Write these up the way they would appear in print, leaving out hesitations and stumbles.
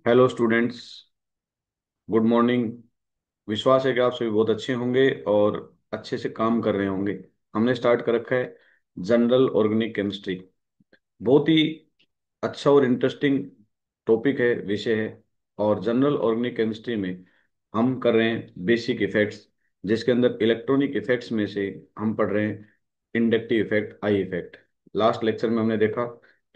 Hello students. Good morning. विश्वास है कि आप सभी बहुत अच्छे होंगे और अच्छे से काम कर रहे होंगे। हमने स्टार्ट कर रखा है जनरल ऑर्गेनिक केमिस्ट्री। बहुत ही अच्छा और इंटरेस्टिंग टॉपिक है, विषय है। और जनरल ऑर्गेनिक केमिस्ट्री में हम कर रहे हैं बेसिक इफेक्ट्स, जिसके अंदर इलेक्ट्रॉनिक इफेक्ट्स में से हम पढ़ रहे हैं inductive effect, I effect. Last lecture में हमने देखा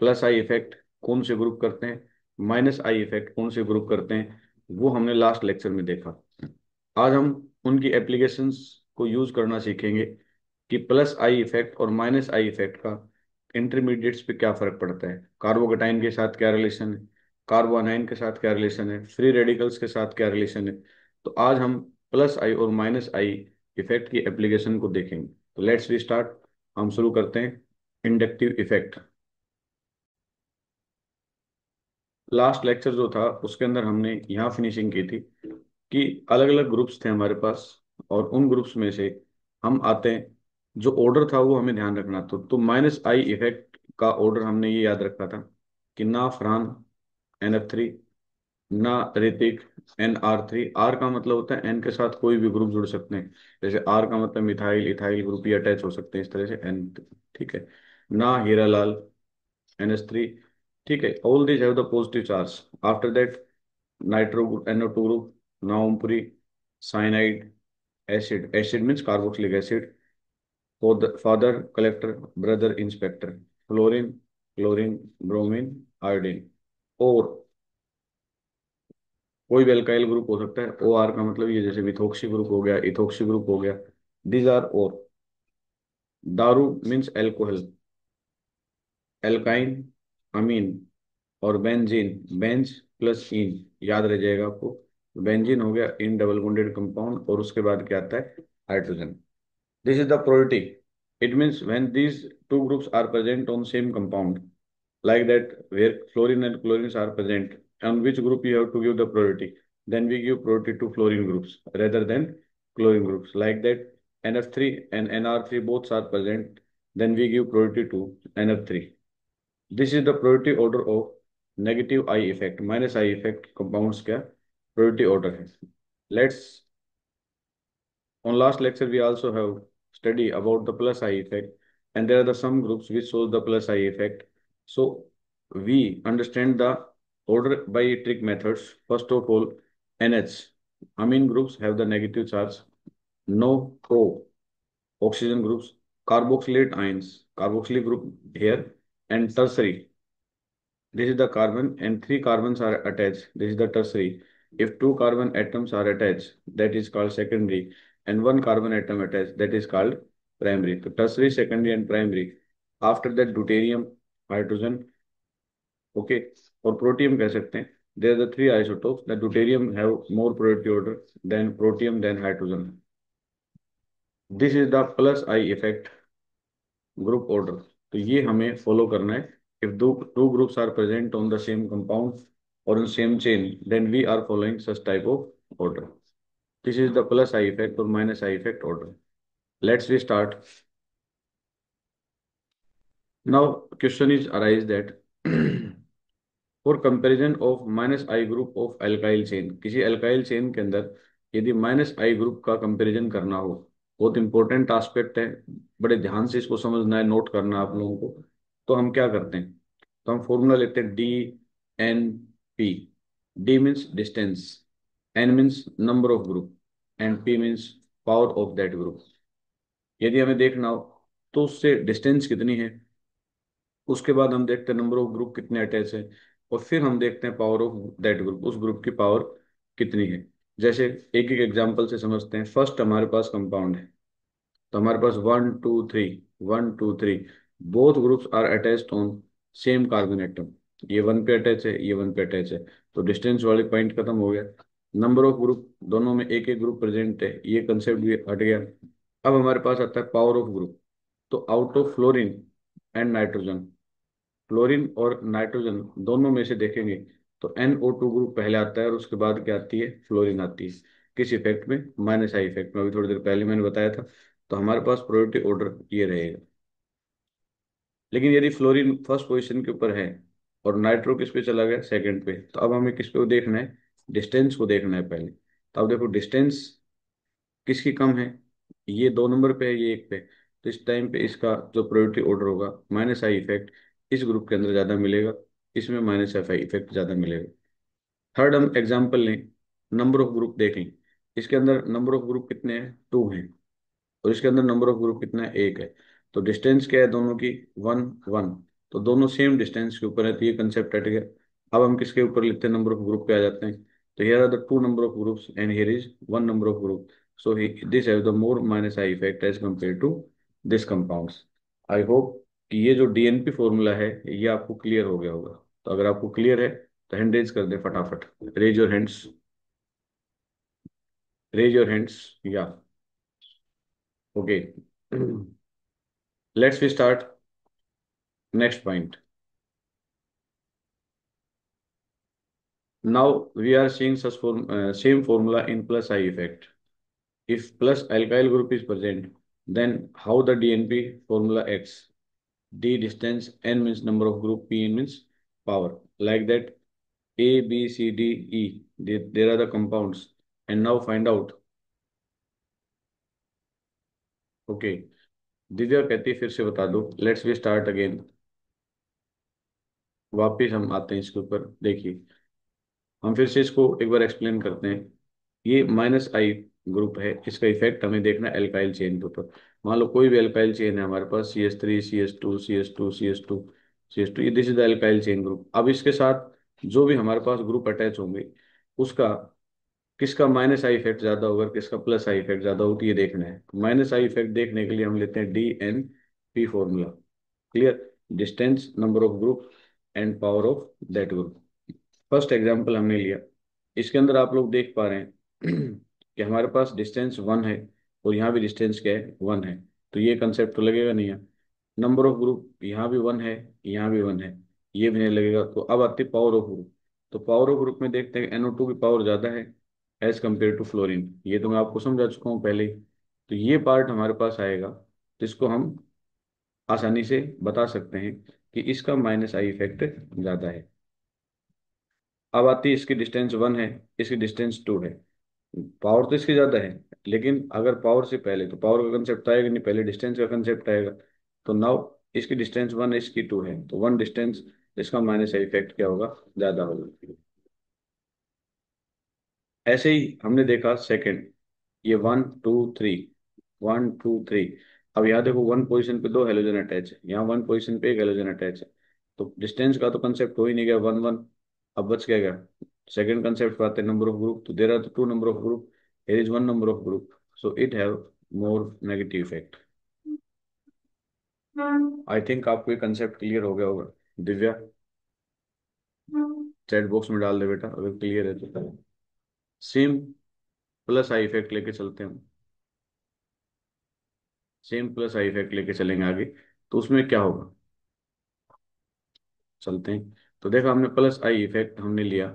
प्लस आई इफेक्ट कौन से ग्रुप करते हैं, माइनस आई इफेक्ट कौन से ग्रुप करते हैं, वो हमने लास्ट लेक्चर में देखा। आज हम उनकी एप्लीकेशंस को यूज करना सीखेंगे कि प्लस आई इफेक्ट और माइनस आई इफेक्ट का इंटरमीडिएट्स पे क्या फर्क पड़ता है, कार्बोकेटाइन के साथ क्या रिलेशन है, कार्बोनाइन के साथ क्या रिलेशन है, फ्री रेडिकल्स के साथ क्या रिलेशन है। तो आज हम प्लस आई और माइनस आई इफेक्ट की एप्लीकेशन को देखेंगे। तो लेट्स वी स्टार्ट। हम शुरू करते हैं इंडक्टिव इफेक्ट। लास्ट लेक्चर जो था उसके अंदर हमने यहाँ फिनिशिंग की थी कि अलग अलग ग्रुप्स थे हमारे पास, और उन ग्रुप्स में से हम आते हैं। जो ऑर्डर था वो हमें ध्यान रखना था। तो माइनस आई इफेक्ट का ऑर्डर हमने ये याद रखा था कि ना फरहान NF3, ना ऋतिक NR3। आर का मतलब होता है एन के साथ कोई भी ग्रुप जुड़ सकते हैं। जैसे आर का मतलब मिथाइल इथाइल ग्रुप ये अटैच हो सकते हैं, इस तरह से एन। ठीक है। ना हीरालाल NH3। ठीक है, all these have the positive charge. After that nitro NO2 group, नाउम्परी, cyanide, acid. Acid means carboxylic acid. Father collector, brother inspector. Fluorine, chlorine, bromine, iodine. और कोई भी अल्काइल ग्रुप हो सकता है। ओ आर का मतलब ये जैसे मिथोक्सी ग्रुप हो गया, इथोक्सी ग्रुप हो गया। दीज आर और। दारू मीन्स एल्कोहल, एल्काइन, अमीन। और बेंजीन, बेंज प्लस इन, याद रह जाएगा आपको। बेंजीन हो गया इन डबल बॉन्डेड कंपाउंड, और उसके बाद क्या आता है, hydrogen. This is the priority. It means when these two groups are present on same compound, like that where fluorine and chlorines are present, on which group you have to give the priority? Then we give priority to fluorine groups rather than chlorine groups. Like that, NF3 and NR3 both are present, then we give priority to NF3. This is the priority order of negative I effect, minus I effect compounds क्या priority order है. Let's On last lecture, we also have study about the plus I effect, and there are the some groups which shows the plus I effect. So we understand the order by trick methods. First of all, NH amine groups have the negative charge. No O oxygen groups, carboxylate ions, carboxylic group here, and tertiary. This is the carbon, and three carbons are attached. This is the tertiary. If two carbon atoms are attached, that is called secondary, and one carbon atom attached, that is called primary. So tertiary, secondary, and primary. After that, deuterium, hydrogen, okay, or protium कह सकते हैं. There are the three isotopes. The deuterium have more priority order than protium than hydrogen. This is the plus I effect group order. तो ये हमें follow करना है। if two groups are present on the same compound or in same chain, then we are following such type of order. This is the plus I effect or minus I effect order. Let's we start. Now question is arise that for comparison of minus I group of alkyl chain, किसी alkyl chain के अंदर यदि minus आई group का comparison करना हो, बहुत important aspect है, बड़े ध्यान से इसको समझना है, नोट करना है आप लोगों को। तो हम क्या करते हैं, तो हम फॉर्मूला लेते हैं DNP। D means distance, N means number of group, and P means power of that group. यदि हमें देखना हो तो उससे डिस्टेंस कितनी है, उसके बाद हम देखते हैं नंबर ऑफ ग्रुप कितने अटैच है, और फिर हम देखते हैं पावर ऑफ दैट ग्रुप, उस ग्रुप की पावर कितनी है। जैसे एक एक एग्जांपल से समझते हैं। फर्स्ट हमारे पास कंपाउंड है, तो हमारे पास 1 2 3, 1 2 3, both groups are attached on same carbon atom. ये वन पे अटैच है, ये वन पे अटैच है, तो डिस्टेंस वाले पॉइंट खत्म हो गया। नंबर ऑफ ग्रुप, दोनों में एक एक ग्रुप प्रेजेंट है, ये कंसेप्ट भी हट गया। अब हमारे पास आता है पावर ऑफ ग्रुप। तो out of fluorine and nitrogen, fluorine और नाइट्रोजन दोनों में से देखेंगे तो NO2 ग्रुप पहले आता है, और उसके बाद क्या आती है, फ्लोरीन आती है। किस इफेक्ट में, माइनस आई इफेक्ट में, अभी थोड़ी देर पहले मैंने बताया था। तो हमारे पास प्रायोरिटी ऑर्डर ये रहेगा। लेकिन यदि फ्लोरीन फर्स्ट पोजीशन के ऊपर है और नाइट्रो किस पे चला गया, सेकंड पे। तो अब हमें किस पे देखना है, डिस्टेंस को देखना है पहले। तो अब देखो डिस्टेंस किसकी कम है, ये 2 नंबर पे है, ये 1 पे। तो इस टाइम पे इसका जो प्रायोरिटी ऑर्डर होगा, माइनस आई इफेक्ट इस ग्रुप के अंदर ज़्यादा मिलेगा, इसमें माइनस एफ आई इफेक्ट ज़्यादा मिलेगा। थर्ड हम एग्जाम्पल लें, नंबर ऑफ ग्रुप देख लें। इसके अंदर नंबर ऑफ ग्रुप कितने हैं, 2 हैं। और इसके अंदर नंबर ऑफ ग्रुप कितना है, 1 है। तो डिस्टेंस क्या है दोनों की, 1 1। तो दोनों सेम डिस्टेंस के ऊपर है, तो ये कंसेप्ट हट गया। अब हम किसके ऊपर लिखते हैं, नंबर ऑफ ग्रुप पे आ जाते हैं। तो here are the 2 number of groups and here is 1 number of group. So this have the more minus I effect as compare to this compounds. I hope कि ये जो डीएनपी फॉर्मूला है ये आपको क्लियर हो गया होगा। तो अगर आपको क्लियर है तो हैंड रेज कर दे फटाफट, raise your hands, raise your hands, या okay. Let's we start next point. Now we are seeing such same formula in plus I effect. If plus alkyl group is present, then how the DNP formula acts? D distance, N means number of group, P means power. Like that, A, B, C, D, E. There are the compounds. And now find out. Okay. Divya कहती है फिर से बता दो, let's we start again. वापिस हम आते हैं इसके ऊपर, देखिए हम फिर से इसको एक बार एक्सप्लेन करते हैं। ये माइनस आई ग्रुप है, इसका इफेक्ट हमें देखना है एल्काइल चेन के ऊपर। मान लो कोई भी एल्काइल चेन है हमारे पास, CH3 CH2 CH2 CH2 CH2, ये this is the alkyl chain group. अब इसके साथ जो भी हमारे पास ग्रुप अटैच होंगे, उसका किसका माइनस आई इफेक्ट ज्यादा होगा, किसका प्लस आई इफेक्ट ज्यादा होगा, ये देखना है। माइनस आई इफेक्ट देखने के लिए हम लेते हैं DNP formula. Clear, distance, number of group and power of that group. First example हमने लिया, इसके अंदर आप लोग देख पा रहे हैं कि हमारे पास डिस्टेंस 1 है और यहाँ भी डिस्टेंस क्या है, 1 है। तो ये कंसेप्ट तो लगेगा नहीं है। नंबर ऑफ ग्रुप यहाँ भी 1 है, यहाँ भी 1 है, ये भी नहीं लगेगा। तो अब आती है पावर ऑफ ग्रुप। तो पावर ऑफ ग्रुप में देखते हैं NO2 की पावर ज़्यादा है एज कम्पेयर टू फ्लोरीन, ये तो मैं आपको समझा चुका हूँ पहले ही। तो ये पार्ट हमारे पास आएगा, जिसको हम आसानी से बता सकते हैं कि इसका माइनस आई इफेक्ट ज़्यादा है। अब आती है इसकी डिस्टेंस 1 है, इसकी डिस्टेंस 2 है। पावर तो इसकी ज्यादा है, लेकिन अगर पावर से पहले, तो पावर का कंसेप्ट आएगा नहीं, पहले डिस्टेंस का कंसेप्ट आएगा। तो नाउ इसकी डिस्टेंस 1 है, इसकी 2 है, तो 1 डिस्टेंस, इसका माइनस इफेक्ट क्या होगा, ज्यादा होगा। ऐसे ही हमने देखा सेकंड, ये 1 2 3, 1 2 3। अब यहाँ देखो 1 पोजीशन पे 2 हेलोजन अटैच है, यहाँ 1 पोजीशन पे 1 हेलोजन अटैच है। तो डिस्टेंस का तो कंसेप्ट हो ही नहीं गया, 1 1। अब बच क्या गया, सेकंड कंसेप्ट पे आते हैं, नंबर ऑफ ग्रुप। तो there are 2 number of group, here is 1 number of group, so it have more negative effect. I think आपको ये कंसेप्ट क्लियर हो गया होगा। दिव्या चैट बॉक्स में डाल दे बेटा अगर क्लियर है तो। सेम प्लस आई इफेक्ट लेके चलते हैं, सेम प्लस आई इफेक्ट लेके चलेंगे आगे। तो उसमें क्या होगा, चलते हैं। तो देखा हमने प्लस आई इफेक्ट हमने लिया,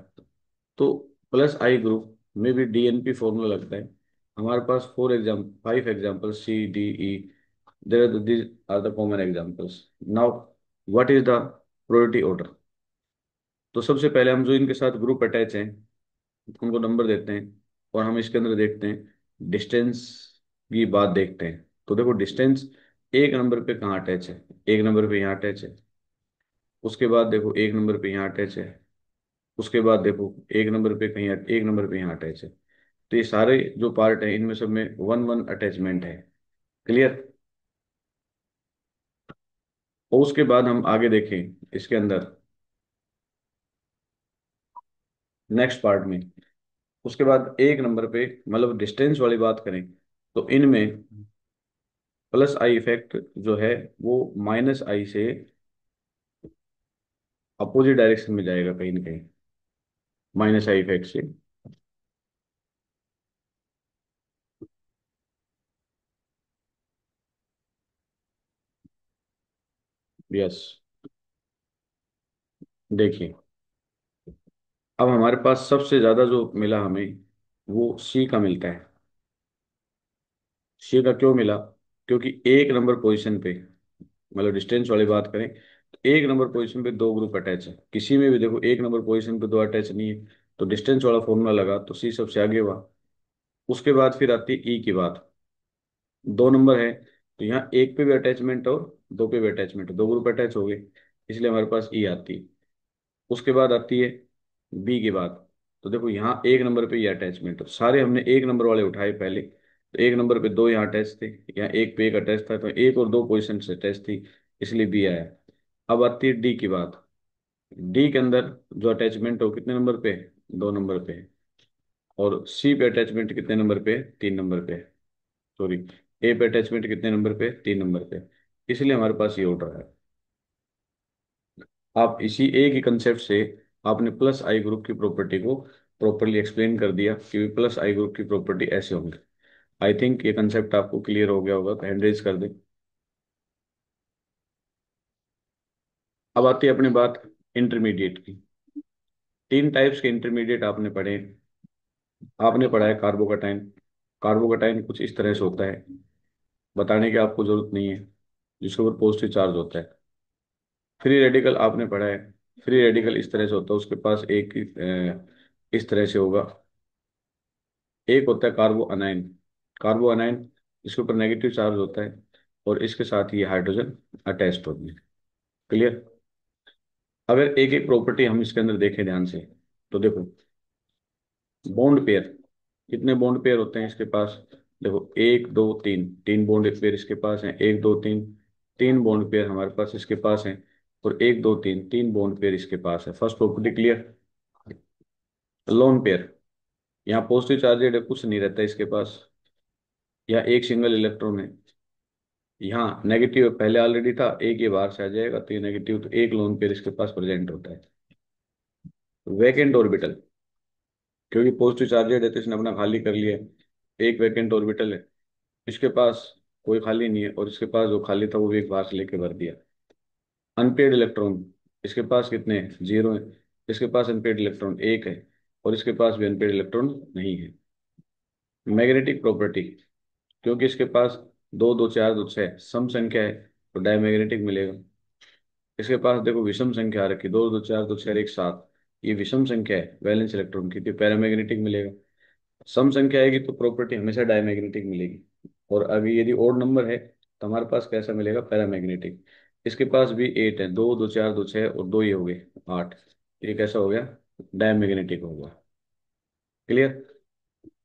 तो प्लस आई ग्रुप में भी DNP फॉर्मूला लगता है। हमारे पास 5 example C D E, these are the common examples. Now what is the priority order? तो सबसे पहले हम जो इनके साथ ग्रुप अटैच हैं उनको नंबर देते हैं, और हम इसके अंदर देखते हैं डिस्टेंस की बात देखते हैं। तो देखो डिस्टेंस 1 नंबर पे कहाँ अटैच है, 1 नंबर पे यहाँ अटैच है। उसके बाद देखो 1 नंबर पे यहाँ अटैच है। उसके बाद देखो 1 नंबर पे कहीं 1 नंबर पे यहाँ अटैच है। तो ये सारे जो पार्ट है इनमें सब में 1 1 अटैचमेंट है। क्लियर। और उसके बाद हम आगे देखें इसके अंदर नेक्स्ट पार्ट में, उसके बाद 1 नंबर पे मतलब डिस्टेंस वाली बात करें, तो इनमें प्लस आई इफेक्ट जो है वो माइनस आई से अपोजिट डायरेक्शन में जाएगा कहीं ना कहीं, माइनस आई इफेक्ट से। यस, देखिए अब हमारे पास सबसे ज्यादा जो मिला हमें वो सी का मिलता है। सी का क्यों मिला, क्योंकि 1 नंबर पोजीशन पे, मतलब डिस्टेंस वाली बात करें, एक नंबर पोजीशन पे दो ग्रुप अटैच है, किसी में भी देखो एक नंबर पोजीशन पे दो अटैच नहीं है, तो डिस्टेंस वाला फॉर्मूला लगा तो सी सबसे आगे हुआ। उसके बाद फिर आती है ई की बात। दो नंबर है तो यहाँ एक पे भी अटैचमेंट और दो पे भी अटैचमेंट, दो ग्रुप अटैच हो गए, इसलिए हमारे पास ई आती है। उसके बाद आती है बी की बात। तो देखो यहाँ एक नंबर पे ये अटैचमेंट, सारे हमने एक नंबर वाले उठाए पहले, तो एक नंबर पे दो यहाँ अटैच थे, यहाँ एक पे एक अटैच था, तो एक और दो पोजिशन से अटैच थी, इसलिए बी आया। अब आती है डी की बात। डी के अंदर जो अटैचमेंट हो कितने नंबर पे है? दो नंबर पे है। और सी पे अटैचमेंट कितने नंबर पे है? तीन नंबर पे है। सॉरी, ए पे अटैचमेंट कितने नंबर पे? तीन नंबर पे। इसलिए हमारे पास ये ऑर्डर है। आप इसी एक ही कंसेप्ट से आपने प्लस आई ग्रुप की प्रॉपर्टी को प्रॉपरली एक्सप्लेन कर दिया कि प्लस आई ग्रुप की प्रॉपर्टी ऐसे होंगी। आई थिंक ये कंसेप्ट आपको क्लियर हो गया होगा, तो हैंड रेज कर दें। अब आती है अपनी बात इंटरमीडिएट की। तीन टाइप्स के इंटरमीडिएट आपने पढ़े। आपने पढ़ा है कार्बोकैटायन। कार्बोकैटायन कुछ इस तरह से होता है, बताने की आपको जरूरत नहीं है, जिसके ऊपर पॉजिटिव चार्ज होता है। फ्री रेडिकल आपने पढ़ा है। फ्री रेडिकल इस तरह से होता है, उसके पास एक इस तरह से होगा। एक होता है कार्बो अनाइन। कार्बो अनाइन, इसके ऊपर नेगेटिव चार्ज होता है और इसके साथ ही हाइड्रोजन अटैच्ड होती है। क्लियर? अगर एक एक प्रॉपर्टी हम इसके अंदर देखें ध्यान से, तो देखो बॉन्ड पेयर, कितने बॉन्ड पेयर होते हैं इसके पास? देखो एक दो तीन, तीन बॉन्ड पेयर इसके पास हैं, एक दो तीन, तीन बॉन्ड पेयर हमारे पास इसके पास हैं, और एक दो तीन, तीन बॉन्ड पेयर इसके पास है। First property clear. Lone pair, यहाँ पॉजिटिव चार्जेड कुछ नहीं रहता इसके पास, या एक सिंगल इलेक्ट्रॉन है। यहाँ नेगेटिव पहले ऑलरेडी था, एक ये बाहर से आ जाएगा तो ये नेगेटिव, तो एक लोन पेयर इसके पास प्रेजेंट होता है। वैकेंट ऑर्बिटल, क्योंकि पॉजिटिव चार्जेड है तो इसने अपना खाली कर लिया है। एक वैकेंट ऑर्बिटल है, इसके पास कोई खाली नहीं है, और इसके पास जो खाली था वो भी एक बाहर से लेके भर दिया। अनपेड इलेक्ट्रॉन, इसके पास कितने हैं? जीरो है। इसके पास अनपेड इलेक्ट्रॉन एक है, और इसके पास भी अनपेड इलेक्ट्रॉन नहीं है। मैग्नेटिक प्रॉपर्टी, क्योंकि इसके पास दो दो चार दो छः सम संख्या है, तो डायमैग्नेटिक मिलेगा। इसके पास देखो विषम संख्या आ रखी, दो दो चार दो छः एक सात, ये विषम संख्या है वैलेंस इलेक्ट्रॉन की, तो पैरामैग्नेटिक मिलेगा। सम संख्या आएगी तो प्रॉपर्टी हमेशा डायमैग्नेटिक मिलेगी। और अभी यदि ओड नंबर है तो हमारे पास कैसा मिलेगा? पैरामैग्नेटिक। इसके पास भी एट है, दो दो चार दो छः और दो, ये हो गए आठ, ये कैसा हो गया? डायमैग्नेटिक हो गया। क्लियर?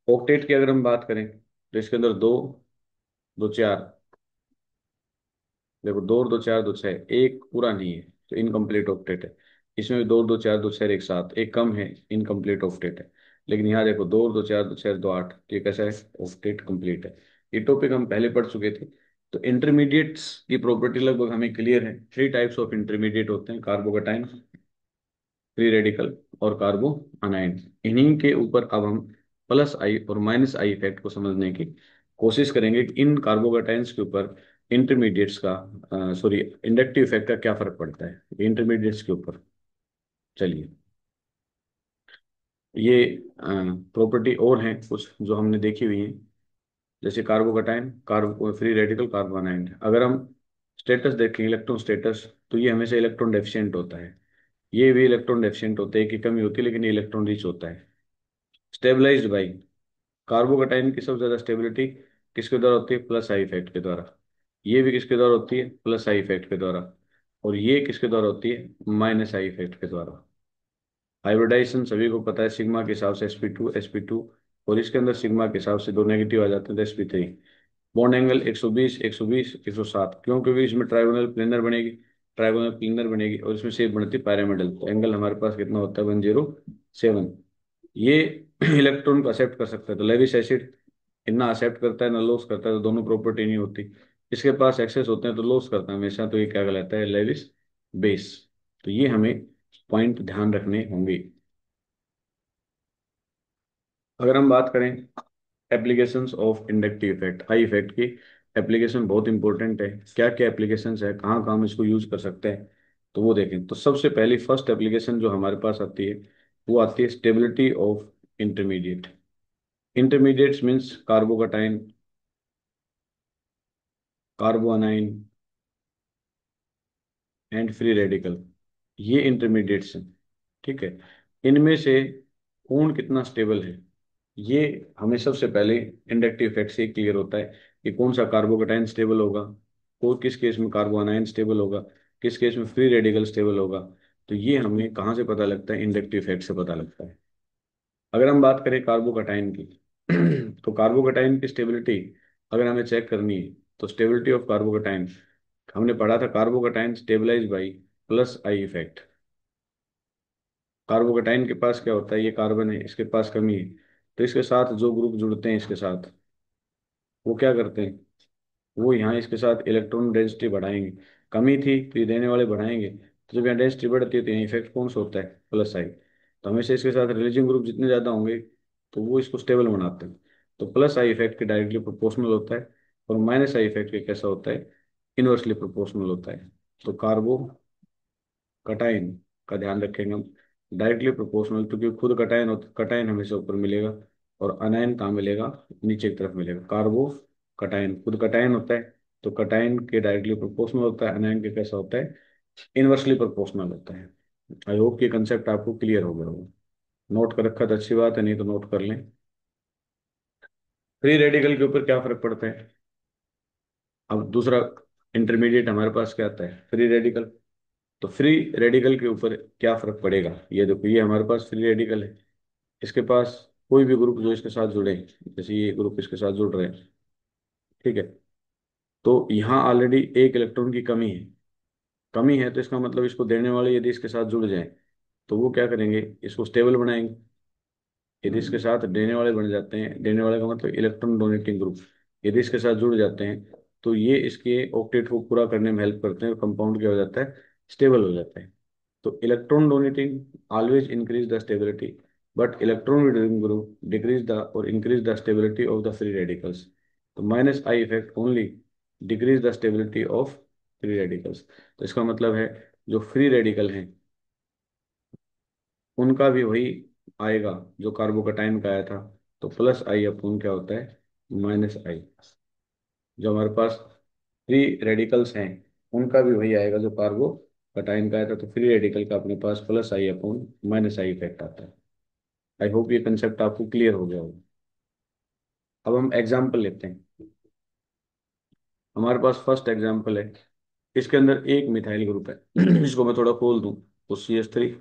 ऑक्टेट की अगर हम बात करें तो इसके अंदर दो दो चार, देखो दो और दो चार दो छः, एक पूरा नहीं है तो इनकम्प्लीट ऑक्टेट है। इसमें भी दो और दो चार दो छः एक साथ, एक कम है, इनकम्प्लीट ऑक्टेट है। लेकिन यहाँ देखो दो और दो चार दो छः दो आठ, तो ये कैसा है? ऑक्टेट कंप्लीट है। ये टॉपिक हम पहले पढ़ चुके थे। तो इंटरमीडिएट्स की प्रॉपर्टी लगभग हमें क्लियर है। थ्री टाइप्स ऑफ इंटरमीडिएट होते हैं, कार्बोकैटायन, फ्री रेडिकल और कार्बो अनाइन। इन्हीं के ऊपर अब हम प्लस आई और माइनस आई इफेक्ट को समझने की कोशिश करेंगे कि इन कार्बोकैटायंस के ऊपर इंटरमीडिएट्स का, सॉरी, इंडक्टिव इफेक्ट का क्या फर्क पड़ता है इंटरमीडिएट्स के ऊपर। चलिए, ये प्रॉपर्टी और हैं कुछ जो हमने देखी हुई है, जैसे कार्बोकैटायन, कार्बो फ्री रेडिकल, कार्बो अनाइन। अगर हम स्टेटस देखें, इलेक्ट्रॉन स्टेटस, तो ये हमेशा इलेक्ट्रॉन डेफिशिएंट होता है। ये भी इलेक्ट्रॉन डेफिशिएंट होते हैं, कि कमी होती है, लेकिन ये इलेक्ट्रॉन रिच होता है। स्टेबलाइज्ड बाई, कार्बोकैटायन की सबसे ज्यादा स्टेबिलिटी किसके द्वारा होती है? प्लस आई इफेक्ट के द्वारा। ये भी किसके द्वारा होती है? प्लस आई इफेक्ट के द्वारा। और ये किसके द्वारा होती है? माइनस आई इफेक्ट के द्वारा। हाइब्रिडाइजेशन सभी को पता है, सिग्मा के हिसाब से sp2 और इसके अंदर सिग्मा के हिसाब से दो नेगेटिव आ जाते हैं तो sp3। बॉन्ड एंगल 120 120 107, क्यों? क्योंकि इसमें ट्राइगोनल प्लेनर बनेगी, ट्राइगोनल प्लेनर बनेगी, और इसमें शेप बनती है पैरामिडल, तो एंगल हमारे पास कितना होता है? 107। ये इलेक्ट्रॉन को एक्सेप्ट कर सकता है, तो लेविस एसिड ना एक्सेप्ट करता है ना लॉस करता है, तो दोनों प्रॉपर्टी नहीं होती। इसके पास एक्सेस होते हैं तो लॉस करता है हमेशा, तो ये क्या कहलाता है? Lewis base. तो ये हमें पॉइंट ध्यान रखने होंगे। अगर हम बात करें applications of inductive effect, I effect की एप्लीकेशन बहुत इंपॉर्टेंट है। क्या क्या एप्लीकेशंस है, कहाँ कहाँ हम इसको यूज कर सकते हैं, तो वो देखें। तो सबसे पहली फर्स्ट एप्लीकेशन जो हमारे पास आती है, वो आती है stability of intermediate. Intermediates means carbocation, carbanion, and free radical, ये इंटरमीडिएट्स हैं। ठीक है, इनमें से कौन कितना स्टेबल है, ये हमें सबसे पहले इंडक्टिव इफेक्ट से क्लियर होता है कि कौन सा कार्बोकेटाइन स्टेबल होगा, को किस केस में कार्बोनाइन स्टेबल होगा, किस केस में फ्री रेडिकल स्टेबल होगा। तो ये हमें कहाँ से पता लगता है, इंडक्टिव इफेक्ट से पता लगता है। अगर हम बात करें कार्बोकेटाइन की तो कार्बोकेटाइन की स्टेबिलिटी अगर हमें चेक करनी है, तो स्टेबिलिटी ऑफ कार्बोकेटाइन हमने पढ़ा था, carbocation stabilize by plus I effect. Carbocation के पास क्या होता है, ये कार्बन है, इसके पास कमी है, तो इसके साथ जो ग्रुप जुड़ते हैं इसके साथ, वो क्या करते हैं, वो यहाँ इसके साथ इलेक्ट्रॉन डेंसिटी बढ़ाएंगे। कमी थी तो ये देने वाले बढ़ाएंगे, तो जब यहाँ डेंसिटी बढ़ती है तो यहाँ इफेक्ट कौन सा होता है, प्लस आई। तो हमेशा इसके साथ रिलीजिंग ग्रुप जितने ज़्यादा होंगे तो वो इसको स्टेबल बनाते हैं। तो प्लस आई इफेक्ट के डायरेक्टली प्रोपोर्शनल होता है, और माइनस आई इफेक्ट के कैसा होता है, इनवर्सली प्रोपोर्शनल होता है। तो कार्बो कटाइन का ध्यान रखेंगे हम, डायरेक्टली प्रोपोर्शनल, क्योंकि खुद कटायन होता, कटायन हमेशा ऊपर मिलेगा, और अनायन कहाँ मिलेगा, नीचे की तरफ मिलेगा। कार्बो कटायन खुद कटायन होता है, तो कटायन के डायरेक्टली प्रोपोर्शनल होता है, अनायन के कैसा होता है, इनवर्सली प्रोपोर्शनल होता है। आई होप ये कंसेप्ट आपको क्लियर हो गया होगा। नोट कर रखा तो अच्छी बात है, नहीं तो नोट कर लें। फ्री रेडिकल के ऊपर क्या फर्क पड़ता है, अब दूसरा इंटरमीडिएट हमारे पास क्या आता है, फ्री रेडिकल। तो फ्री रेडिकल के ऊपर क्या फर्क पड़ेगा, ये देखो, ये हमारे पास फ्री रेडिकल है, इसके पास कोई भी ग्रुप जो इसके साथ जुड़े, जैसे ये ग्रुप इसके साथ जुड़ रहे हैं, ठीक है, तो यहाँ ऑलरेडी एक इलेक्ट्रॉन की कमी है। कमी है तो इसका मतलब इसको देने वाले यदि इसके साथ जुड़ जाए तो वो क्या करेंगे, इसको स्टेबल बनाएंगे। यदि इसके साथ देने वाले बन जाते हैं, देने वाले का मतलब इलेक्ट्रॉन डोनेटिंग ग्रुप, यदि इसके साथ जुड़ जाते हैं तो ये इसके ऑक्टेट को पूरा करने में हेल्प करते हैं, कंपाउंड क्या हो जाता है, स्टेबल हो जाता है। तो electron donating always increase the stability, but electron withdrawing group decrease the और increase the stability of the free radicals. तो minus I effect only decrease the stability of free radicals. तो इसका मतलब है जो फ्री रेडिकल हैं उनका भी वही आएगा जो कार्बोकटाइन का आया था। तो प्लस आई अपॉन क्या होता है, माइनस आई। जो हमारे पास फ्री रेडिकल्स हैं उनका भी वही आएगा जो कार्बोकटाइन का आया था। तो फ्री रेडिकल का अपने पास plus I upon minus I effect आता है। आई होप ये कंसेप्ट आपको क्लियर हो गया होगा। अब हम एग्जाम्पल लेते हैं। हमारे पास फर्स्ट एग्जाम्पल है, इसके अंदर एक मिथाइल ग्रुप है इसको मैं थोड़ा खोल दूं, तो CH3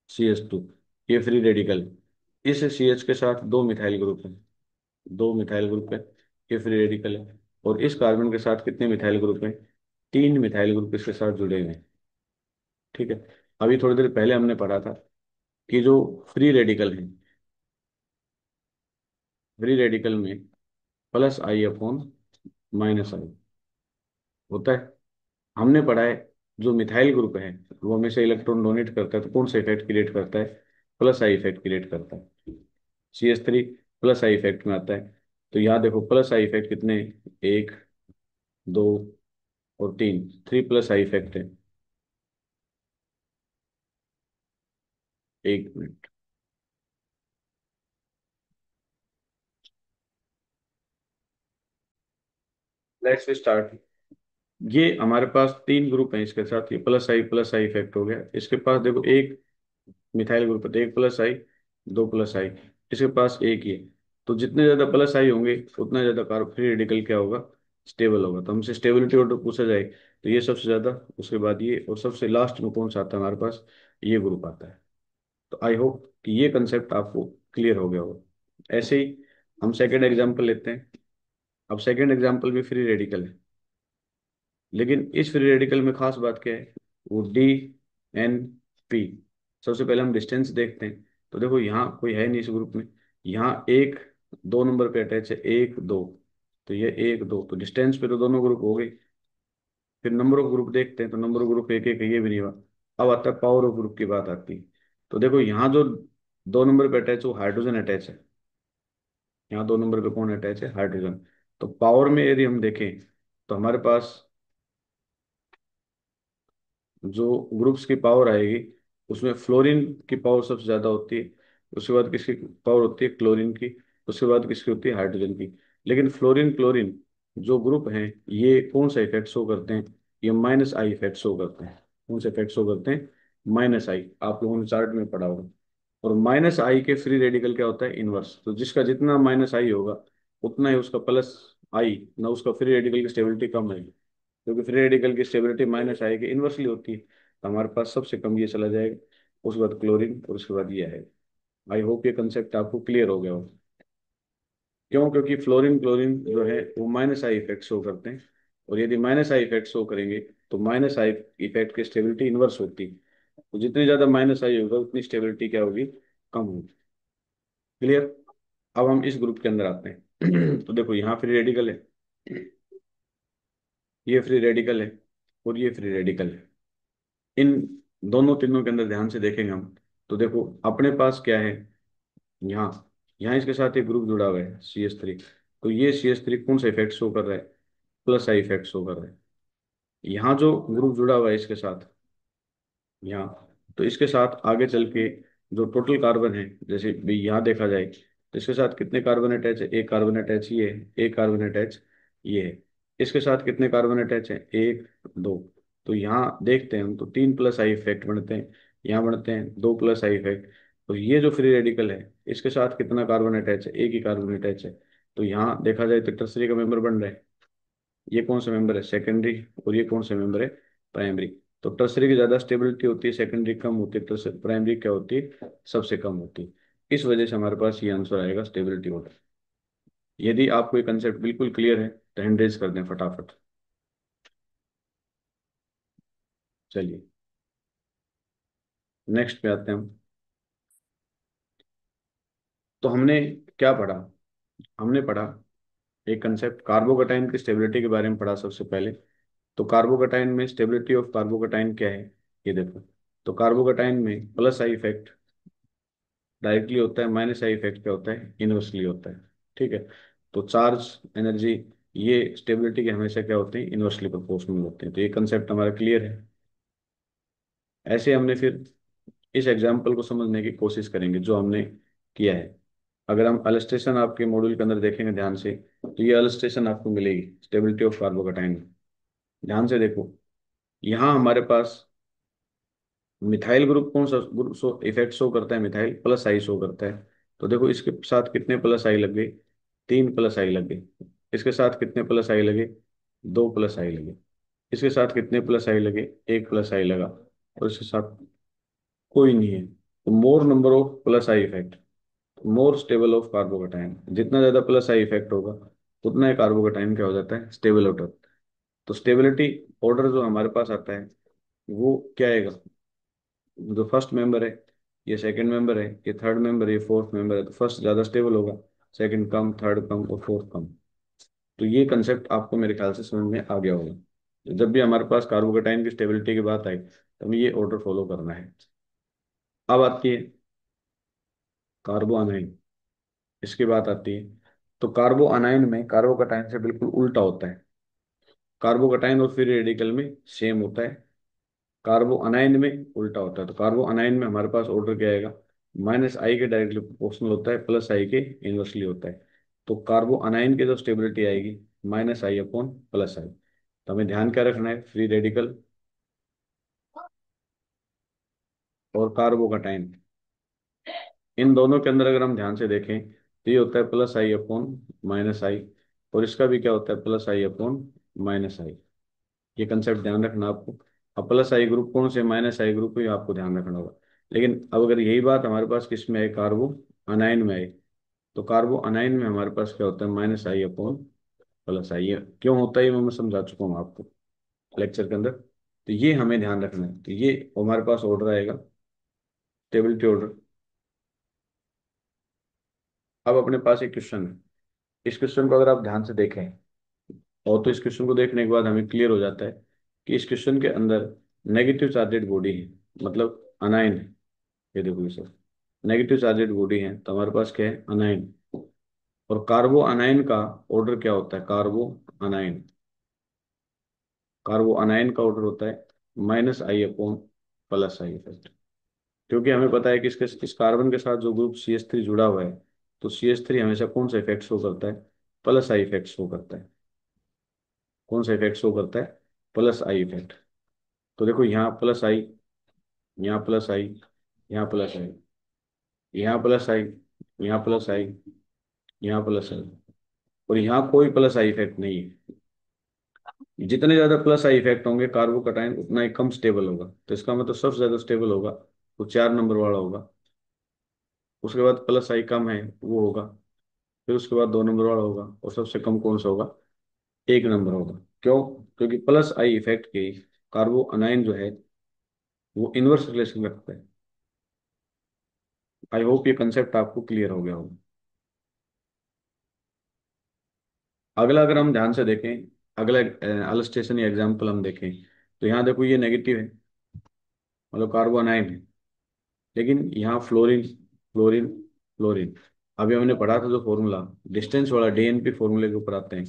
CH2, ये फ्री रेडिकल। इस CH के साथ दो मिथाइल ग्रुप हैं, दो मिथाइल ग्रुप है, ये फ्री रेडिकल है। और इस कार्बन के साथ कितने मिथाइल ग्रुप हैं, तीन मिथाइल ग्रुप इसके साथ जुड़े हुए हैं। ठीक है, अभी थोड़ी देर पहले हमने पढ़ा था कि जो फ्री रेडिकल है, फ्री रेडिकल में प्लस आई अपॉन माइनस आई होता है। हमने पढ़ा है जो मिथाइल ग्रुप है वो हमेशा इलेक्ट्रॉन डोनेट करता है, तो कौन सा इफेक्ट क्रिएट करता है, प्लस आई इफेक्ट क्रिएट करता है। CH3 प्लस आई इफेक्ट में आता है। तो यहाँ देखो प्लस आई इफेक्ट कितने हैं? एक, दो और तीन, थ्री प्लस आई इफेक्ट है। एक मिनट, लेट्स स्टार्ट। ये हमारे पास तीन ग्रुप हैं इसके साथ, ये प्लस आई इफेक्ट हो गया। इसके पास देखो एक मिथाइल ग्रुप है, तो एक प्लस आई, दो प्लस आई, इसके पास एक ही है। तो जितने ज्यादा प्लस आई होंगे उतना ज्यादा कार्ब फ्री रेडिकल क्या होगा, स्टेबल होगा। तो हमसे स्टेबिलिटी ऑर्डर पूछा जाए तो ये सबसे ज्यादा, उसके बाद ये, और सबसे लास्ट में कौन सा आता है हमारे पास, ये ग्रुप आता है। तो आई होप कि ये कंसेप्ट आपको क्लियर हो गया होगा। ऐसे ही हम सेकेंड एग्जाम्पल लेते हैं। अब सेकेंड एग्जाम्पल भी फ्री रेडिकल है, लेकिन इस फ्री रेडिकल में खास बात क्या है, वो DNP। सबसे पहले हम डिस्टेंस देखते हैं। तो देखो यहाँ कोई है नहीं इस ग्रुप में, यहाँ एक दो नंबर पे अटैच है, एक दो, तो ये एक दो, तो डिस्टेंस पे तो दोनों ग्रुप हो गए। फिर नंबर ऑफ ग्रुप देखते हैं, तो नंबर ऑफ ग्रुप एक एक है, ये भी नहीं हुआ। अब आता है पावर ऑफ ग्रुप की बात आती है। तो देखो यहाँ जो दो नंबर पे अटैच है वो हाइड्रोजन अटैच है, यहाँ दो नंबर पे कौन अटैच है, हाइड्रोजन। तो पावर में यदि हम देखें तो हमारे पास जो ग्रुप्स की पावर आएगी उसमें फ्लोरीन की पावर सबसे ज़्यादा होती है, उसके बाद किसकी पावर होती है, क्लोरीन की, उसके बाद किसकी होती है, हाइड्रोजन की। लेकिन फ्लोरीन क्लोरीन जो ग्रुप हैं ये कौन सा इफेक्ट शो करते हैं, ये माइनस आई इफेक्ट शो करते हैं। कौन से इफेक्ट शो करते हैं? माइनस आई, आप लोगों ने चार्ट में पढ़ा होगा। और माइनस आई के फ्री रेडिकल क्या होता है? इनवर्स। तो जिसका जितना माइनस आई होगा उतना ही उसका प्लस आई ना, उसका फ्री रेडिकल की स्टेबिलिटी कम है, क्योंकि फ्री रेडिकल की स्टेबिलिटी माइनस आई के इनवर्सली होती है। तो हमारे पास सबसे कम ये चला जाएगा, उसके बाद क्लोरीन, और उसके बाद ये आएगा। आई होप ये कंसेप्ट आपको क्लियर हो गया हो। क्यों? क्योंकि फ्लोरीन क्लोरीन जो है वो माइनस आई इफेक्ट शो करते हैं, और यदि माइनस आई इफेक्ट शो करेंगे तो माइनस आई इफेक्ट की स्टेबिलिटी इनवर्स होती है। तो जितनी ज्यादा माइनस आई होगा उतनी स्टेबिलिटी क्या होगी? कम होगी। क्लियर? अब हम इस ग्रुप के अंदर आते हैं। तो देखो यहाँ फ्री रेडिकल है, ये फ्री रेडिकल है, और ये फ्री रेडिकल है। इन दोनों तीनों के अंदर ध्यान से देखेंगे हम, तो देखो अपने पास क्या है? यहाँ यहाँ इसके साथ एक ग्रुप जुड़ा हुआ है CH3। तो ये CH3 कौन सा इफेक्ट शो कर रहा है? प्लस आई इफेक्ट शो कर रहा है। यहाँ जो ग्रुप जुड़ा हुआ है इसके साथ, यहाँ, तो इसके साथ आगे चल के जो टोटल कार्बन है, जैसे भी यहाँ देखा जाए तो इसके साथ कितने कार्बन अटैच है? एक कार्बन अटैच ये है, एक कार्बन अटैच ये है। इसके साथ कितने कार्बन अटैच है? एक, दो। तो यहाँ देखते हैं हम तो तीन प्लस आई इफेक्ट बनते हैं, यहाँ बनते हैं दो प्लस आई इफेक्ट। तो ये जो फ्री रेडिकल है इसके साथ कितना कार्बन अटैच है? एक ही कार्बन अटैच है। तो यहाँ देखा जाए तो टर्सरी का मेंबर बन रहा है। ये कौन सा मेंबर है? सेकेंडरी। और ये कौन सा मेंबर है? प्राइमरी। तो टर्सरी की ज्यादा स्टेबिलिटी होती है, सेकेंडरी कम होती है, तो प्राइमरी क्या होती है? सबसे कम होती है। इस वजह से हमारे पास ये आंसर आएगा, स्टेबिलिटी ऑर्डर। यदि आपको ये कंसेप्ट बिल्कुल क्लियर है तो हैंड रेज कर दें फटाफट। चलिए नेक्स्ट पे आते हैं हम। तो हमने क्या पढ़ा? हमने पढ़ा एक कंसेप्ट कार्बोकटाइन की स्टेबिलिटी के बारे में पढ़ा सबसे पहले। तो कार्बोकटाइन में स्टेबिलिटी ऑफ कार्बोकटाइन क्या है? ये देखो, तो कार्बोकटाइन में प्लस आई इफेक्ट डायरेक्टली होता है, माइनस आई इफेक्ट क्या होता है? इनवर्सली होता है। ठीक है? तो चार्ज, एनर्जी, ये स्टेबिलिटी के हमेशा क्या होते हैं? इनवर्सली प्रोपोर्शनल होते हैं। तो ये कंसेप्ट हमारा क्लियर है। ऐसे हमने फिर इस एग्जाम्पल को समझने की कोशिश करेंगे जो हमने किया है। अगर हम अलिस्टेशन आपके मॉड्यूल के अंदर देखेंगे ध्यान से, तो ये अलिस्टेशन आपको मिलेगी स्टेबिलिटी ऑफ कार्बोकटाइन। ध्यान से देखो, यहाँ हमारे पास मिथाइल ग्रुप कौन सा ग्रुप शो इफेक्ट शो करता है? मिथाइल प्लस आई शो करता है। तो देखो इसके साथ कितने प्लस आई लग गए? तीन प्लस आई लगे। इसके साथ कितने प्लस आई लगे? दो प्लस आई लगे। इसके साथ कितने प्लस आई लगे? एक प्लस आई लगा। और इसके साथ कोई नहीं है। तो मोर number of plus I effect, more stable of कार्बोकटाइन। जितना ज्यादा प्लस आई इफेक्ट होगा उतना ही कार्बोकटाइन क्या हो जाता है? स्टेबल होता है। तो स्टेबिलिटी ऑर्डर जो हमारे पास आता है वो क्या आएगा? जो फर्स्ट मेंबर है, ये सेकंड मेंबर है, ये थर्ड मेंबर है, ये फोर्थ मेंबर है। तो फर्स्ट ज्यादा स्टेबल होगा, सेकंड कम, थर्ड कम, और फोर्थ कम। तो ये कंसेप्ट आपको मेरे ख्याल से समझ में आ गया होगा। तो जब भी हमारे पास कार्बोकेटाइन की स्टेबिलिटी की बात आई तो हमें ये ऑर्डर फॉलो करना है। अब आती है कार्बो अनाइन, इसकी बात आती है। तो कार्बो अनाइन में कार्बोकेटाइन से बिल्कुल उल्टा होता है। कार्बोकेटाइन और फ्री रेडिकल में सेम होता है, कार्बो अनाइन में उल्टा होता है। तो कार्बो अनाइन में हमारे पास ऑर्डर क्या आएगा? माइनस आई के डायरेक्टली प्रोपोर्शनल होता है, प्लस आई के इनवर्सली होता है। तो कार्बो अनाइन की जो स्टेबिलिटी आएगी माइनस आई अपॉन प्लस आई। तो हमें ध्यान क्या रखना है? फ्री रेडिकल और कार्बोकेटाइन, इन दोनों के अंदर अगर हम ध्यान से देखें तो ये होता है प्लस आई अपॉन माइनस आई, और इसका भी क्या होता है? प्लस आई अपॉन माइनस आई। ये कंसेप्ट ध्यान रखना आपको। अब प्लस आई ग्रुप कौन से? माइनस आई ग्रुप, ही आपको ध्यान रखना होगा। लेकिन अब अगर यही बात हमारे पास किस में है? कार्बो अनाइन में है। तो कार्बो अनाइन में हमारे पास क्या होता है? माइनस आई अपॉन प्लस आई। ये क्यों होता है ये मैं समझा चुका हूँ आपको लेक्चर के अंदर। तो ये हमें ध्यान रखना है। तो ये हमारे पास ऑर्डर आएगा, स्टेबिलिटी ऑर्डर। अब अपने पास एक क्वेश्चन है, इस क्वेश्चन को अगर आप ध्यान से देखें, और तो इस क्वेश्चन को देखने के बाद हमें क्लियर हो जाता है कि इस क्वेश्चन के अंदर नेगेटिव चार्जेड बॉडी है, मतलब अनाइन है। ये देखो ये सर, नेगेटिव चार्जेड बॉडी है तो हमारे पास क्या है? अनाइन। और कार्बो अनाइन का ऑर्डर क्या होता है? कार्बो अनाइन, कार्बो अनाइन का ऑर्डर होता है minus I upon plus I effect. क्योंकि हमें पता है कि इसके इस कार्बन के साथ जो ग्रुप CH3 जुड़ा हुआ है, तो CH3 हमेशा कौन सा इफेक्ट शो करता है? प्लस आई इफेक्ट शो करता है। कौन सा इफेक्ट शो करता है? Plus I effect. तो देखो यहाँ प्लस आई, यहाँ प्लस आई, यहाँ प्लस आई, यहाँ प्लस आई, यहाँ प्लस आई, यहाँ प्लस आई, और यहाँ कोई प्लस आई इफेक्ट नहीं है। जितने ज्यादा प्लस आई इफेक्ट होंगे कार्बोकटाइन उतना ही कम स्टेबल होगा। तो इसका मतलब सबसे ज्यादा स्टेबल होगा वो 4 नंबर वाला होगा। उसके बाद प्लस आई कम है वो होगा, फिर उसके बाद 2 नंबर वाला होगा, और सबसे कम कौन सा होगा? 1 नंबर होगा। क्यों? क्योंकि प्लस आई इफेक्ट के कार्बो अनाइन जो है वो इनवर्स रिलेशन रखता है। आई होप ये कंसेप्ट आपको क्लियर हो गया होगा। अगला अगर हम ध्यान से देखें, अगला अलिस्टेशन या एग्जाम्पल हम देखें, तो यहाँ देखो ये नेगेटिव है, मतलब कार्बो अनाइन है। लेकिन यहाँ फ्लोरीन, फ्लोरीन, फ्लोरीन। अभी हमने पढ़ा था जो फॉर्मूला डिस्टेंस वाला, डीएनपी फॉर्मूले के ऊपर आते हैं,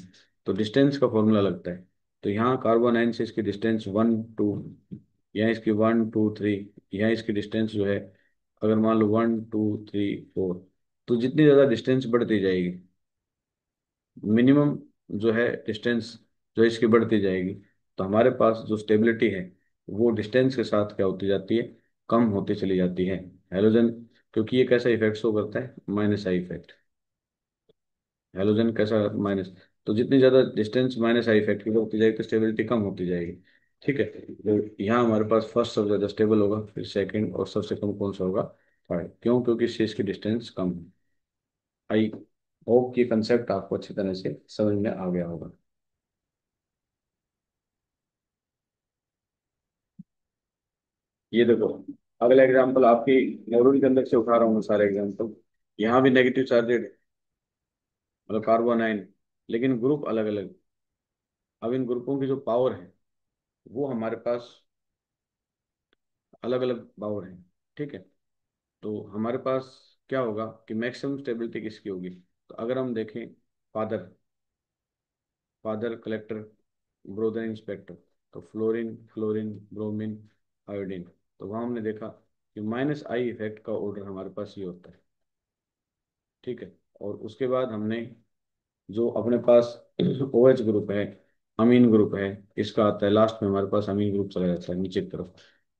तो डिस्टेंस का फॉर्मूला लगता है। तो यहाँ कार्बन आयन से इसकी डिस्टेंस 1 2, यहाँ इसकी 1 2 3, यहाँ इसकी डिस्टेंस जो है, अगर मान लो 1 2 3 4, तो जितनी ज़्यादा डिस्टेंस बढ़ती जाएगी, मिनिमम जो है डिस्टेंस जो इसकी बढ़ती जाएगी, तो हमारे पास जो स्टेबिलिटी है वो डिस्टेंस के साथ क्या होती जाती है? कम होती चली जाती है। हेलोजन, क्योंकि ये कैसा इफेक्ट शो करता है? Minus I effect. हेलोजन कैसा? माइनस। तो जितनी ज्यादा डिस्टेंस माइनस आई इफेक्ट की होती जाएगी तो स्टेबिलिटी कम होती जाएगी। ठीक है, तो यहाँ हमारे पास फर्स्ट सबसे ज्यादा स्टेबल होगा, फिर सेकंड, और सबसे कम कौन सा होगा? थर्ड। क्यों? क्योंकि शेष की डिस्टेंस कम है। आई होप कि कंसेप्ट आपको अच्छी तरह से समझ में आ गया होगा। ये देखो, अगला एग्जांपल आपकी नेहरू के अंदर से उठा रहा हूँ मैं सारे एग्जांपल। यहाँ भी नेगेटिव चार्जेड है, मतलब कार्बन आयन, लेकिन ग्रुप अलग अलग। अब इन ग्रुपों की जो पावर है वो हमारे पास अलग अलग पावर है। ठीक है, तो हमारे पास क्या होगा कि मैक्सिमम स्टेबिलिटी किसकी होगी? तो अगर हम देखें, father, father collector, brother inspector, तो फ्लोरीन, फ्लोरीन, ब्रोमीन, आयोडीन। तो वहाँ हमने देखा कि माइनस आई इफेक्ट का ऑर्डर हमारे पास ये होता है। ठीक है, और उसके बाद हमने जो अपने पास ओ एच ग्रुप है, अमीन ग्रुप है, इसका आता है लास्ट में, हमारे पास अमीन ग्रुप चला जाता है नीचे की तरफ।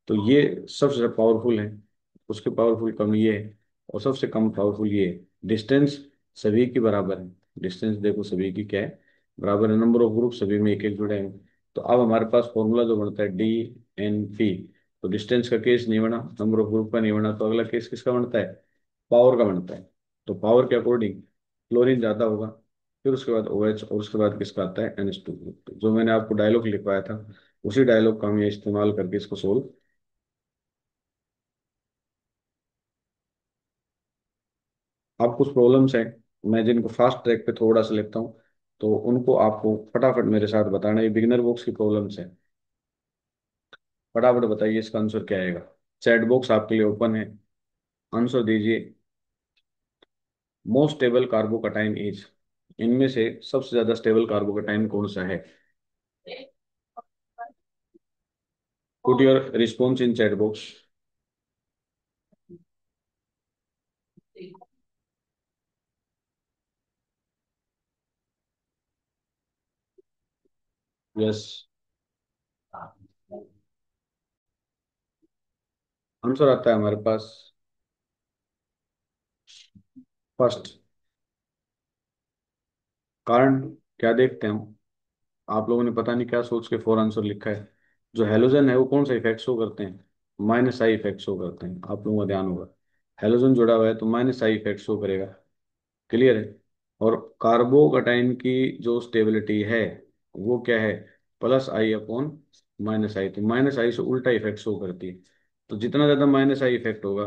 तो ये सबसे पावरफुल है, उसके पावरफुल कम ये है, और सबसे कम पावरफुल ये है। डिस्टेंस सभी की बराबर है, डिस्टेंस देखो सभी की क्या है? बराबर है। नंबर ऑफ ग्रुप सभी में एक एक जुड़े हैं। तो अब हमारे पास फॉर्मूला जो बनता है DNP। तो डिस्टेंस का केस नहीं बना, नंबर ऑफ ग्रुप का नहीं बना, तो अगला केस किसका बनता है? पावर का बनता है। तो पावर के अकॉर्डिंग क्लोरीन ज्यादा होगा, फिर उसके बाद OH, और उसके बाद किसका आता है? NH2 group. जो मैंने आपको डायलॉग लिखवाया था उसी डायलॉग का हम ये इस्तेमाल करके इसको सोल्व। आप कुछ प्रॉब्लम्स हैं, मैं जिनको फास्ट ट्रैक पे थोड़ा सा लेता हूँ, तो उनको आपको फटाफट मेरे साथ बताना। ये बिगिनर बॉक्स की प्रॉब्लम्स है, फटाफट बताइए इसका आंसर क्या आएगा। चैट बॉक्स आपके लिए ओपन है, आंसर दीजिए। मोस्ट स्टेबल कार्बोकटाइन इज, इनमें से सबसे ज्यादा स्टेबल कार्बोकटाइन कौन सा है? Put your response in chat box. Yes, answer आता है हमारे पास फर्स्ट। कारण क्या देखते हैं हम? आप लोगों ने पता नहीं क्या सोच के फोर आंसर लिखा है। जो हेलोजन है वो कौन सा इफेक्ट शो करते हैं? माइनस आई इफेक्ट शो करते हैं, आप लोगों का ध्यान होगा। हेलोजन जुड़ा हुआ है तो माइनस आई इफेक्ट शो करेगा। क्लियर है? और कार्बोकटाइन की जो स्टेबिलिटी है वो क्या है? प्लस आई अपॉन माइनस आई। तो माइनस आई से उल्टा इफेक्ट शो करती है। तो जितना ज्यादा माइनस आई इफेक्ट होगा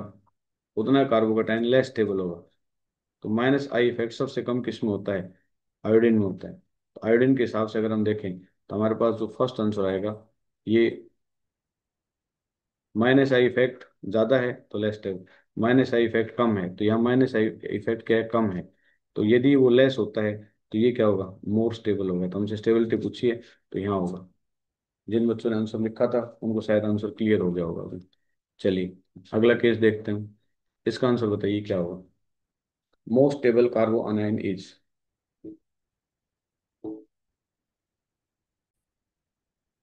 उतना कार्बोकटाइन लेस स्टेबल होगा। तो माइनस आई इफेक्ट सबसे कम किस में होता है? आयोडीन में होता है। तो आयोडीन के हिसाब से अगर हम देखें तो हमारे पास जो फर्स्ट आंसर आएगा ये माइनस आई इफेक्ट ज्यादा है तो less stable, minus I effect कम है तो यहाँ माइनस आई इफेक्ट क्या है? कम है। तो यदि वो लेस होता है तो ये क्या होगा? मोर स्टेबल होगा। तो हमसे स्टेबिलिटी पूछिए तो यहाँ होगा। जिन बच्चों ने आंसर लिखा था उनको शायद आंसर क्लियर हो गया होगा अभी। चलिए अगला केस देखते हैं, इसका आंसर बताइए क्या होगा। Most stable कार्बो anion is,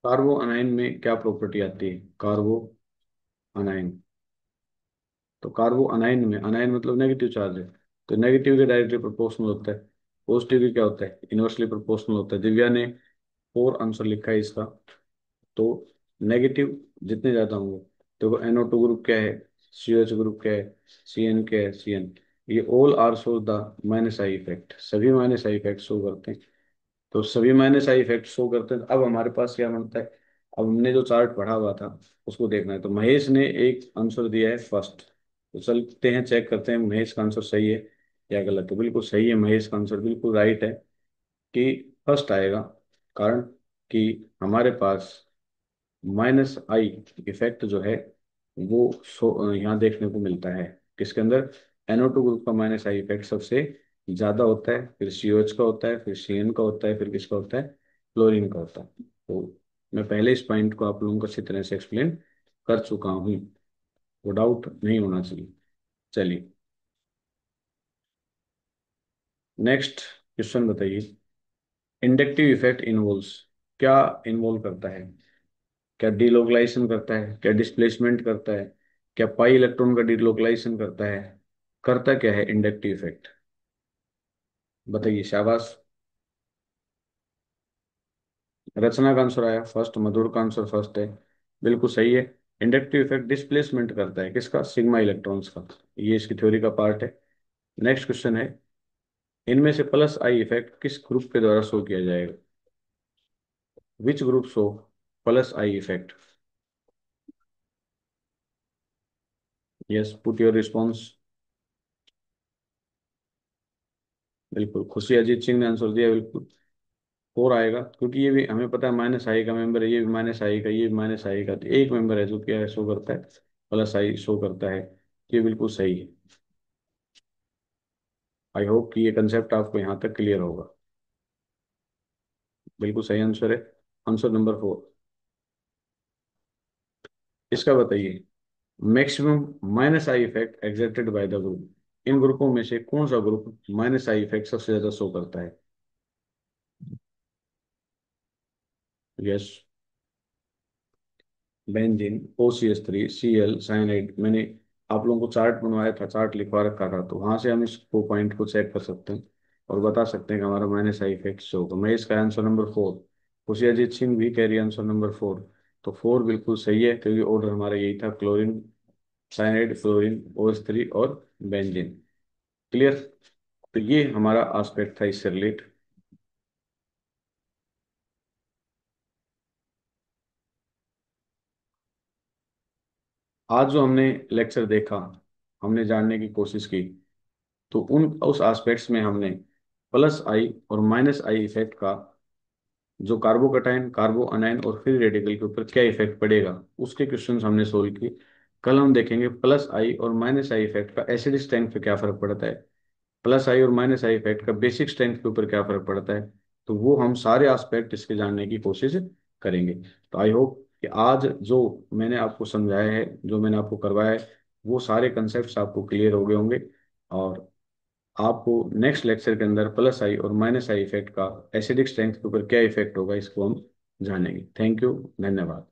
कार्बो anion में क्या प्रॉपर्टी आती है? कार्बो अनाइन। तो कार्बो अनाइन में, अनाइन मतलब नेगेटिव चार्ज है, तो नेगेटिव के डायरेक्टली प्रोपोर्शनल होता है। पॉजिटिव के क्या होता है? इनवर्सली प्रोपोर्शनल होता है। दिव्या ने 4 आंसर लिखा है इसका। तो नेगेटिव जितने ज्यादा होंगे, देखो NO2 ग्रुप क्या है, CH ग्रुप क्या है, CN क्या है, CN, ये all are show the minus I effect, सभी माइनस आई इफेक्ट शो करते हैं। तो सभी माइनस आई इफेक्ट शो करते हैं। अब हमारे पास क्या बनता है? अब हमने जो चार्ट पढ़ा हुआ था उसको देखना है। तो महेश ने एक आंसर दिया है फर्स्ट, तो चलते हैं चेक करते हैं महेश का आंसर सही है या गलत है। बिल्कुल सही है, महेश का आंसर बिल्कुल राइट है कि फर्स्ट आएगा। कारण कि हमारे पास माइनस आई इफेक्ट जो है वो यहाँ देखने को मिलता है। किसके अंदर? NO2 ग्रुप का माइनस आई इफेक्ट सबसे ज्यादा होता है, फिर COH का होता है, फिर CN का होता है, फिर किसका होता है? क्लोरीन का होता है। तो मैं पहले इस पॉइंट को आप लोगों को अच्छी तरह से एक्सप्लेन कर चुका हूँ, वो डाउट नहीं होना चाहिए। चलिए नेक्स्ट क्वेश्चन बताइए। इंडक्टिव इफेक्ट इन्वॉल्व्स, क्या इन्वॉल्व करता है? क्या डिलोकलाइजेशन करता है? क्या डिस्प्लेसमेंट करता है? क्या पाई इलेक्ट्रॉन का डिलोकलाइजेशन करता है? करता क्या है इंडक्टिव इफेक्ट? बताइए, शाबाश। रचना का आंसर आया फर्स्ट, मधुर का आंसर फर्स्ट है, बिल्कुल सही है। इंडक्टिव इफेक्ट डिस्प्लेसमेंट करता है किसका? सिग्मा इलेक्ट्रॉन्स का। ये इसकी थ्योरी का पार्ट है। नेक्स्ट क्वेश्चन है, इनमें से प्लस आई इफेक्ट किस ग्रुप के द्वारा शो किया जाएगा? Which group show plus I effect? Yes, put your response. बिल्कुल, खुशी अजीत सिंह ने आंसर दिया, बिल्कुल 4 आएगा, क्योंकि ये भी हमें पता है माइनस आई का मेंबर है, ये भी माइनस आई का, ये भी माइनस आई का, तो एक मेंबर है जो क्या है, शो करता है, प्लस आई शो करता है। ये बिल्कुल सही है। आई होप कि ये कंसेप्ट आपको यहाँ तक क्लियर होगा। बिल्कुल सही आंसर है, आंसर नंबर 4। इसका बताइए, maximum minus I effect exerted by the group, इन ग्रुपों में से कौन सा ग्रुप माइनस आई इफेक्ट सबसे ज्यादा शो करता है? Yes, benzene, OCH3, Cl, cyanide. मैंने आप लोगों को चार्ट बनवाया था, चार्ट लिखवा रखा था, तो वहां से हम इसको पॉइंट को चेक कर सकते हैं और बता सकते हैं कि हमारा माइनस आई इफेक्ट शो होगा। मैं इसका आंसर नंबर 4। खुशी अजीत सिंह भी कह रही है आंसर नंबर 4। तो 4 बिल्कुल सही है, क्योंकि ऑर्डर हमारा यही था, क्लोरीन, साइनाइड, फ्लोरीन, OH3 और बेंजीन। क्लियर? तो ये हमारा आस्पेक्ट था इससे रिलेट। आज जो हमने लेक्चर देखा, हमने जानने की कोशिश की, तो उन उस एस्पेक्ट्स में हमने प्लस आई और माइनस आई इफेक्ट का, जो कार्बोकटायन, कार्बो अनायन और फ्री रेडिकल के ऊपर क्या इफेक्ट पड़ेगा, उसके क्वेश्चंस हमने सोल्व किए। कल हम देखेंगे प्लस आई और माइनस आई इफेक्ट का एसिड स्ट्रेंथ पे क्या फर्क पड़ता है, प्लस आई और माइनस आई इफेक्ट का बेसिक स्ट्रेंथ के ऊपर क्या फर्क पड़ता है। तो वो हम सारे एस्पेक्ट इसके जानने की कोशिश करेंगे। तो आई होप कि आज जो मैंने आपको समझाया है, जो मैंने आपको करवाया है, वो सारे कंसेप्ट आपको क्लियर हो गए होंगे। और आपको नेक्स्ट लेक्चर के अंदर प्लस आई और माइनस आई इफेक्ट का एसिडिक स्ट्रेंथ के ऊपर क्या इफेक्ट होगा, इसको हम जानेंगे। थैंक यू, धन्यवाद।